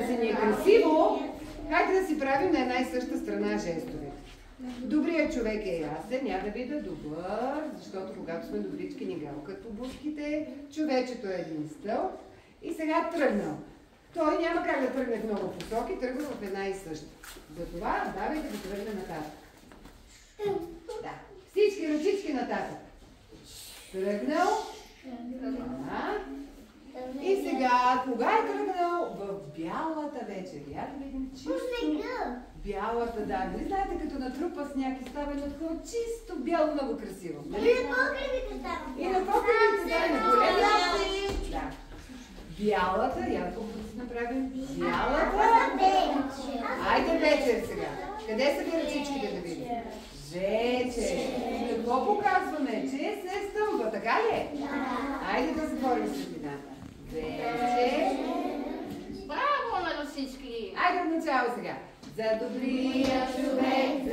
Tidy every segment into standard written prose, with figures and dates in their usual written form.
да се ни е красиво, хайде да си правим на една и съща страна жестове. Добрият човек е ясен, няма да вида добър, защото когато сме добрички ни галкат по бузките, човечето е един стълб и сега тръгнал. Той няма как да тръгне в много посоки, тръгва в една и съща. Затова давайте да тръгне нататък. Да. Всички ръчички нататък. Тръгнал. И сега, кога е тръгнал? В бялата вечер. Я да видим чисто. Бялата, да. Нали знаете, като натрупа сняг и става едно такова чисто бяло, много красиво. Нали? И на покривите, да, и на големите. Да. Бялата, Янко, да си направим бялата. Айде вечер сега. Къде са ви ръчичките да видим? Вечер. Какво показваме? Че се стълба, така ли? Айде да затворим светлината. Вечер. Браво на всички! Айде от начало сега. За добрия човек,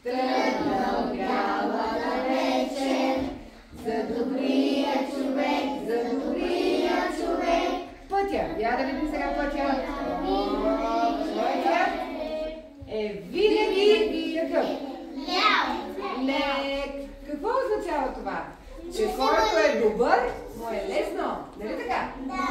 тръгнал бялата вечер. За добрия човек, пътя. Я да видим сега пътя. Пътя е винаги какъв? Лек. Какво означава това? Че който е добър, му е лесно. Нали така? Да.